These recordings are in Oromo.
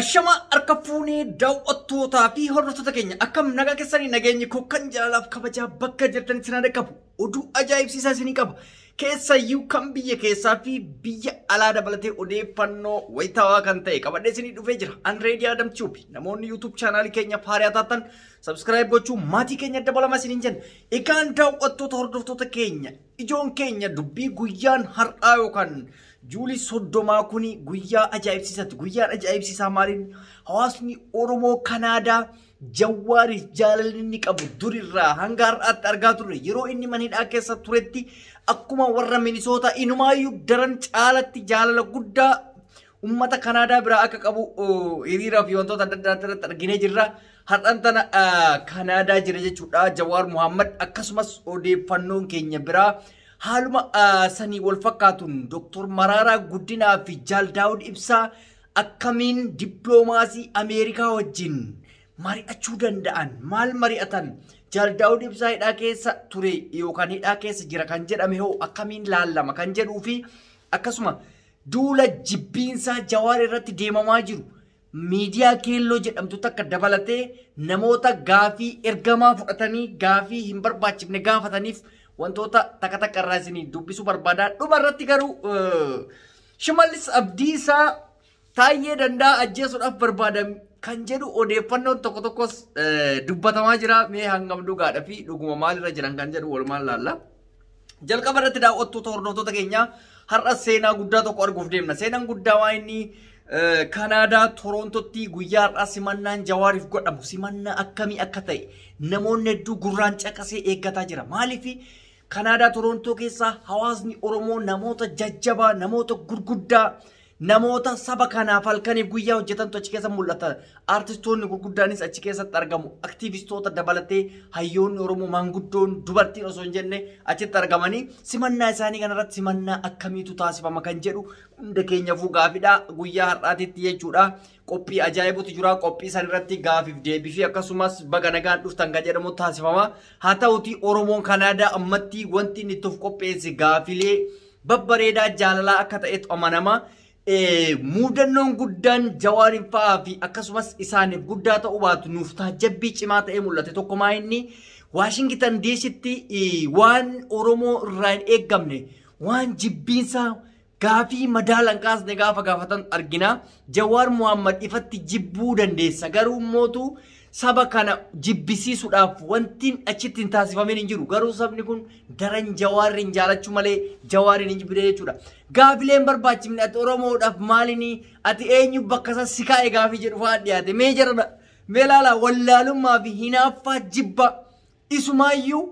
Ashama harka fuunee daawwattootaa fi hordoftoota keenya akkam nagaa keessanii nageenyi koo kan jaalalaaf kabajaa bakka jirtan isin qabu oduu ajaa'ibsiisaa isinii qaba keessayyuu kan biyya keessaa fi biyya alaa dabalatee odeeffannoo wayitaawaa kan ta'e qabadhee isinii dhufee jira. Anreedii Adam Tube namoonni YouTube chaanaalii keenya faarii taatan subscribe gochuu maatii keenya dabalama isiniin jenna. Egaan daawwattoota hordoftoota keenya ijoon keenya dubbii guyyaan har'aa yookaan Juuli Soddoma kuni guyyaa ajaa'ibsiisaati. Guyyaan ajaa'ibsiisaa maaliin hawaasni Oromoo Kanaadaa Jawaariif jaalalli inni qabu durirraa hanga har'aatti argaa turre yeroo inni manidhaa keessa turetti akkuma warra Minisoota inumaayyuu daran caalatti jaalala guddaa ummata Kanaadaa biraa akka qabu hiriiraa fi wantoota adda addaatti arginee jirra. Har'aan tana Kanaadaa jira jechuudha. Jawaar Muhammad akkasumas odeeffannoon keenya biraa Haluma sanii wal fakkaatuun Dr. Mararaa Guddinaa fi Jaal Daawud Ibsaa akkamiin dippiloomaasii Ameerikaa wajjin mari'achuu danda'an maal mari'atan Jaal Daawud Ibsaa hidhaa keessa ture yookaan hidhaa keessa jira kan jedhame hoo akkamiin laallama kan jedhuu fi akkasuma duula jibbiinsaa Jawaar irratti deemamaa jiru miidiyaa keelloo jedhamtu takka dabalatee namoota gaafii ergamaa fudhatanii gaafii hin barbaachifne gaafataniif wantoota takka takka irraa isinii dubbisuu barbaadaa dhuma irratti garuu Shimallis Abdiisaa Taayyee Danda'a ajjeesuudhaaf barbaadam kan jedhu odeeffannoon tokko tokkos dubbatamaa jira. Mee hangam dhugaadha fi dhuguma maalirra jiran kan jedhu walumaan laalla. Jalqaba irratti daawwattoota hordoftoota keenya har'a seenaa guddaa tokko arguuf deemna. Seenaan guddaa waa inni Kanaadaa Torontootti guyyaa har'aa simannaan Jawaariif godhamu simannaa akkamii akka ta'e namoonni hedduu gurraan caqasee eeggataa jira. Maaliif Kanaadaa Torontoo keessa hawaasni Oromoo namoota jajjabaa namoota gurguddaa namoota saba kanaaf halkaniif guyyaa hojjetantu achi keessa mul'ata. Artistoonni gurguddaanis achi keessatti argamu. Aktiivistoota dabalatee hayyoonni Oromoo maanguddoon dubartiin osoo hin jenne achitti argamanii simannaa isaanii kanarratti simannaa akkamiitu taasifama kan jedhu hunda keenya fuugaafidha guyyaa har'aatitti jechuudha. Qophii ajaa'ibutu jira. Qophii san irratti gaafiif deebii fi akkasumas baga nagaan dhuftan kan jedhamu taasifama. Haa ta'uti Oromoon Kanaadaa ammatti wanti inni itti of qopheesse gaafilee babbareedaa jaalalaa akka ta'etu amanama. Muudannoon guddaan Jawaariin fa'aa fi akkasumas isaaniif guddaa ta'uu baatu nuuf taajabbii cimaa ta'ee mul'ate tokkumaa inni Waashingtan DC'tti waan Oromoo irraa hin eeggamne waan jibbiinsaa gaafii madaalan kaasne gaafa gaafatan argina. Jawaar Muhammad ifatti jibbuu dandeessa garuu mootu saba kana jibbisiisuudhaaf wantiin achitti hin taasifamin hin jiru. Garuu sabni kun daran Jawaariin jaalachuu malee Jawaariin hin jibbine jechuudha. Gaafileen barbaachifne ati Oromoodhaaf maalini ati eenyu bakka isaa si kaa'e gaafii jedhu fa'aa dhiyaate mee jara mee laala wallaalummaa fi hinaaffaa jibba isumaayyuu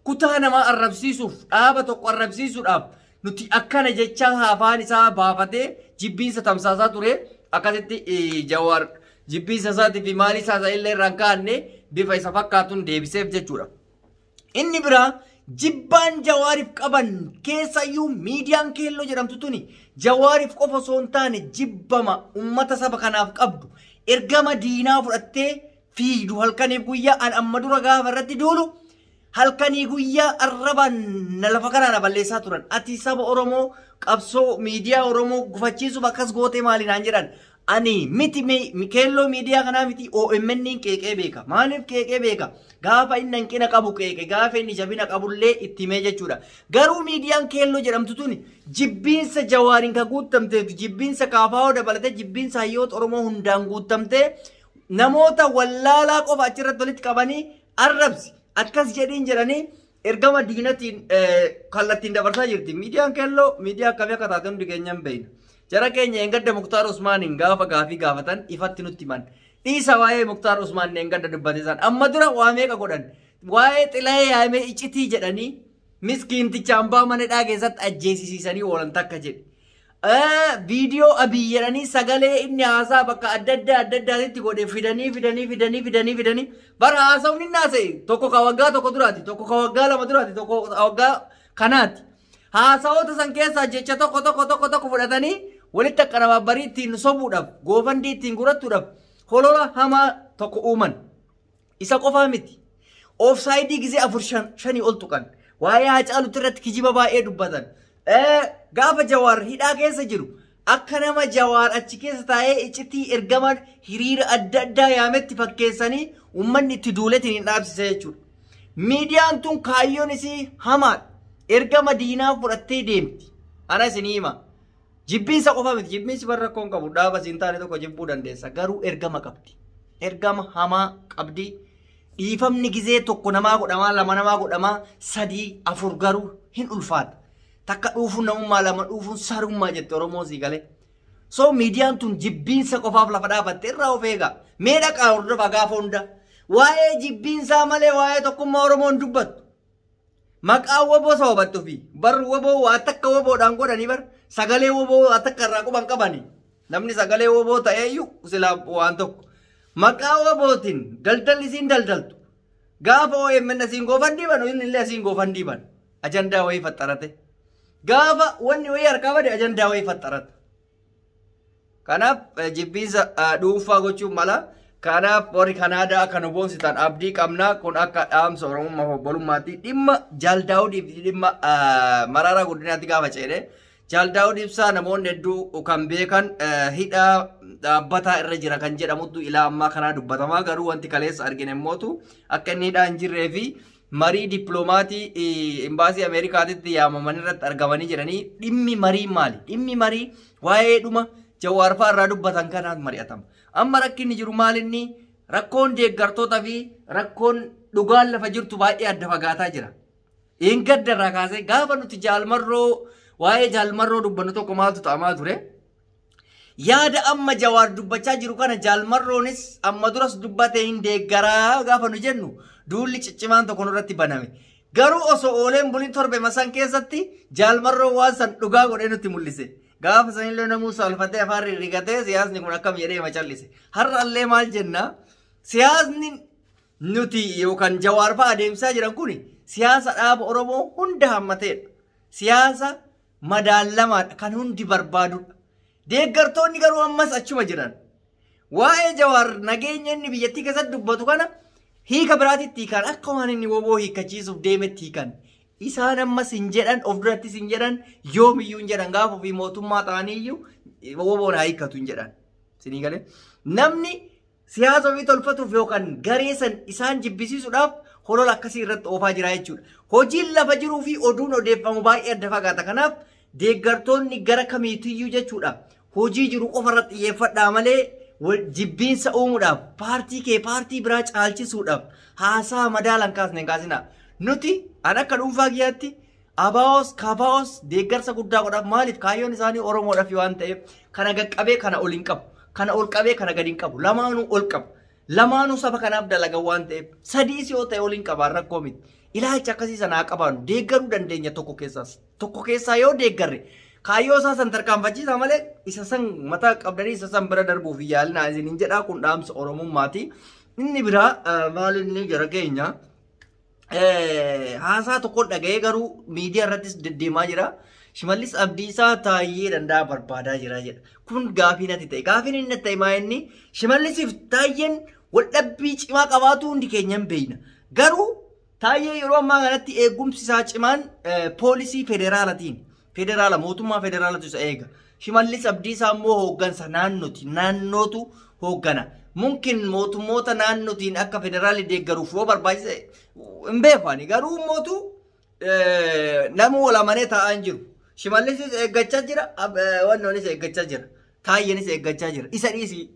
kutaa namaa arrabsiisuuf dhaaba tokko arrabsiisuudhaaf nuti akkana jechaa afaan isaa baafatee jibbiinsa tamsaasaa ture akkasitti Jawaar jibbiinsa isaatii fi maalii isaa illee irraan kaa'anne bifa isa fakkaatuun deebiseef jechuudha. Inni biraa jibbaan Jawaariif qaban keessayyuu miidiyaan keelloo jedhamtu tuni Jawaariif qofa osoo hin taane jibbama ummata saba kanaaf qabdu ergama diinaa fudhattee fiidu halkaniif guyyaa an amma dura gaafa irratti duulu halkanii guyyaa arraban na lafa kanaan balleessaa turan. Ati saba Oromoo qabsoo miidiyaa Oromoo gufachiisuuf akkas gootee maaliin jedhan ani miti keelloo miidiyaa kanaa miti OMN qeeqee beeka. Maaliif qeeqee beeka? Gaafa inni hanqina qabu qeeqe gaafa inni jabina qabullee itti himee jechuudha. Garuu miidiyaan keelloo jedhamtu tuni jibbiinsa Jawaariin ka guuttamteef jibbiinsa kaafaa'oo dabalatee jibbiinsa hayyoota Oromoo hundaan guuttamtee namoota wallaalaa qofa achirratti walitti qabanii arrabsi akkas jedhiin jedhanii ergama diinatiin kallattiin dabarsaa jirti. Miidiyaan keelloo miidiyaa akkamii akka taate hundi keenya hin beeknu. Jara keenya engadda Muktaar Usmaaniin gaafa gaafii gaafatan ifatti nutti himan. Dhiisa waa'ee Muktaar Usmaan engadda dubbatesan amma dura waa meeqa godhan waa'ee Xilaayee Yaamee iccitii jedhanii miskiinticha hambaa manadhaa keessatti ajjeesisiisanii oolan takka jedhe. Viidiyoo Abiy jedhanii sagalee inni haasaa bakka adda addaatti godhe fidanii bara haasawni inni haasa'e tokko ka waggaa tokko duraati tokko ka waggaa lama duraati tokko ka waggaa kanaati. Haasawoota san keessaa jecha tokko fudhatanii walitti akka nama barii ittiin sobuudhaaf goofandii ittiin gurattuudhaaf holola hamaa tokko uuman. Isa qofaa miti. Oofsaayidii gisee 4-5 ol tuqan. Waa'ee Haacaaluutti irratti kijiba baay'ee dubbatan. Gaafa Jawaar hidhaa keessa jiru akka nama Jawaar achi keessa taa'ee iccitii ergama hiriira adda addaa yaametti fakkeessanii uummanni itti duuletiin hin dhaabsise jechuudha. Miidiyaan tun kaayyoon isii hamaadha. Ergama diinaa fudhattee deemti. Ana isinii hima. Jibbiinsa qofa miti. Jibbiinsi bara rakkoon qabu dhaaba siin taane tokko jibbuu dandeessa. Garuu ergama qabdi. Ergama hamaa qabdi. Dhiifamni gizee tokko namaa godhamaa, lama namaa godhamaa, 3, 4 garuu hin ulfaata. Takka dhuufuun namummaa, lama dhuufuun sarummaa jette Oromoo sii galee. So miidiyaan tun jibbiinsa qofaaf lafa dhaabatte irraa of eegaa. Mee dhaqaa hordofaa gaafa hunda. Waa'ee jibbiinsaa malee waa'ee tokkummaa Oromoon dubbattu. Maqaa woboo sababattu fi bar woboo waa takka woboodhaan godhanii bar sagalee woboo waa takka irraa quban qabani. Namni sagalee woboo ta'eeyyuu silaa waan tokko. Maqaa wobootiin daldalli isiin daldaltu. Gaafa OMN asiin goofan diiban inni illee asiin goofan diiban. Ajandaa wayii faxxarate. Gaafa wanni wayii harkaa bade ajandaa wayii faxxarate. Kanaaf jibbiinsa dhuunfaa gochuun mala. Kanaaf warri Kanaadaa kan boonsitan abdii qabna kun akka dhaamsa Oromummaa obbolummaatti dhimma Jaal Daawudiif dhimma Mararaa Guddinaatti gaafa ceedhe Jaal Daawud ibsaa namoonni hedduu kan beekan hidhaa dhaabbataa irra jira kan jedhamutu ilaa ammaa kanaa dubbatamaa garuu wanti kaleessa argine immootu akka inni hidhaa hin jirree fi marii dippiloomatii imbaasii Ameerikaatitti yaamaman irratti argamanii jiranii dhimmi marii maali? Dhimmi marii waa'ee dhuma Jawaar fa'aa irraa dubbatan kanaaf mari'atama. Amma rakkinni jiru maalinni rakkoon deeggartoota fi rakkoon dhugaan lafa jirtu baay'ee adda fagaataa jira. Eeggadda irraa kaasee gaafa nuti jaalmarroo waa'ee jaalmarroo dubbannu tokko maaltu ta'amaa ture. Yaada amma Jawaar dubbachaa jiru kana jaalmarroonis amma duras dubbatee hin deeggaraa gaafa nu jennu duulli ciccimaan tokko nurratti baname. Garuu osoo ooleen buliin torbe masaan keessatti jaalmarroo waan san dhugaa godhee nutti mul'ise. Gaafa sanillee namuu salfatee afaan rigatee siyaasni kun akkam jedhee macallise. Har'allee maal jenna? Siyaasni nuti yookaan Jawaar fa'aa adeemsaa jiran kun siyaasa dhaaba Oromoo hunda hammateedha. Siyaasa madaallamaadha kan hundi barbaadudha. Deeggartoonni garuu ammas achuma jiran. Waa'ee Jawaar nageenya inni biyyattii keessatti dubbatu kana hiika biraatitti hiikan akka waan inni woboo hiikachiisuuf deemetti hiikan. Isaan ammas hin jedhan of durattis hin jedhan yoomiyyuu hin jedhan gaafa ofii mootummaa ta'aniiyyuu woboon haa hiikkatu hin jedhan. Sinii galee namni siyaasa ofii tolfatuuf yookaan garee san isaan jibbisiisuudhaaf holola akkasii irratti oofaa jira jechuudha. Hojiin lafa jiruu fi oduun odeeffamu baay'ee adda fagaata. Kanaaf deeggartoonni gara kamiitiyyuu jechuudha. Hojii jiru qofa irratti xiyyeeffadhaa malee jibbiinsa uumuudhaaf paartii biraa caalchisuudhaaf haasaa madaalan kaasne hin kaasina. Nuti an akka dhuunfaa kiyyaatti abaa'os kaabaa'os deeggarsa guddaa godhaaf maaliif kaayyoon isaanii Oromoodhaaf waan ta'eef kana gaqqabee kana ol hin qabu kana ol qabee kana gadi hin qabu lamaanuu ol qabu lamaanuu saba kanaaf dalagan waan ta'eef sadiis yoo ta'e ol hin qabaan rakkoo miti ilaalcha akkasii sanaa qabaanu deeggaruu dandeenya tokko keessaa yoo deeggarre kaayyoo isaa san tarkaanfachiisa malee isa san mataa qabdanii isa san bira darbuuf yaalina isiniin jedhaa kun dhaamsa Oromummaati inni biraa maal inni jara keenya haasaa tokko dhaga'ee garuu miidiyaa irrattis deddeemaa jira. Shimallis Abdiisaa Taayyee danda'a barbaadaa jira jedha. Kun gaafii natti ta'e. Gaafiin inni natti ta'e maa inni Shimallisiif Taayyeen waldhabbii cimaa qabaatu hundi keenya hin beekna. Garuu Taayyee yeroo ammaa kanatti eegumsi isaa cimaan poolisii federaalaatiin. Federaala mootummaa federaalatu isa eega. Shimallis Abdiisaa immoo hooggansa naannootu hooggana. Mungkin mootummoota naannootiin akka federaalii deeggaruuf yoo barbaachise hin beekani garuu mootu nama walamanee taa'an jiru. Shimallisis eeggachaa jira, Wannoonis eeggachaa jira, Taayyeenis eeggachaa jira. Isa dhiisi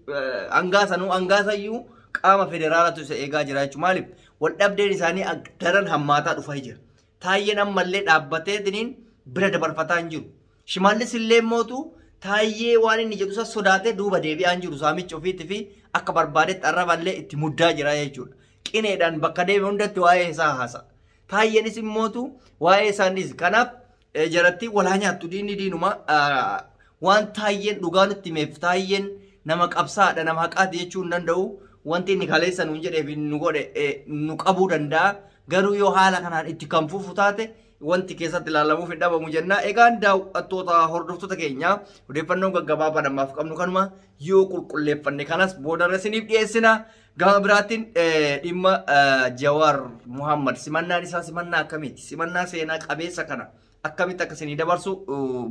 angaasayyuu qaama federaalatu isa eegaa jira jechuudha. Maaliif waldhabdeen isaanii daran hammaataa dhufaa jira. Taayyeen ammallee dhaabbateetiniin bira dabarfataa hin jiru. Shimallis illee mootu Taayyee waan inni jedhu isa sodaatee duuba deebi'aa hin jiru. Saamicha ofiitti fi akka barbaadetti arraballee itti muddaa jira jechuudha. Qineedhaan bakka deeme hundatti waa'ee isaa haasa. Taayyeenis immootu waa'ee isaaniis kanaaf jaratti walaa nyaattu diinuma waan Taayyeen dhugaa nutti himeef Taayyeen nama qabsaadha nama haqaati jechuu hin danda'u. Wanti inni kaleessa nuun jedheef nu godhe nu qabuu danda'a. Garuu yoo haala kanaan itti kan fufu taate wanti keessatti ilaalamuuf hin dhabamu jenna. Egaan daawwattoota hordoftoota keenya odeeffannoo gaggabaabaa namaaf qabnu kanuma yoo qulqulleeffanne kanas boodarra isiniif dhiyeessina. Gama biraatiin dhimma Jawaar Muhammad simannaan isaa simannaa akkamiiti? Simannaa seenaa qabeessa kana akkamitti akka isinii dabarsu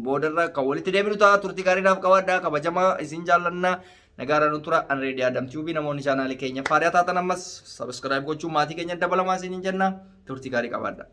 boodarra kan walitti deebinu ta'a. Turtii gaariidhaaf qabaadhaa kabajamaa isin jaallannaa. Nagaara nutura Unready Adam TV namoonni chaanaalii keenya faayidaa taatan ammas subscribe gochuun maatii keenya dabalamaa isiniin jenna. Turtii gaarii qabaadhaa.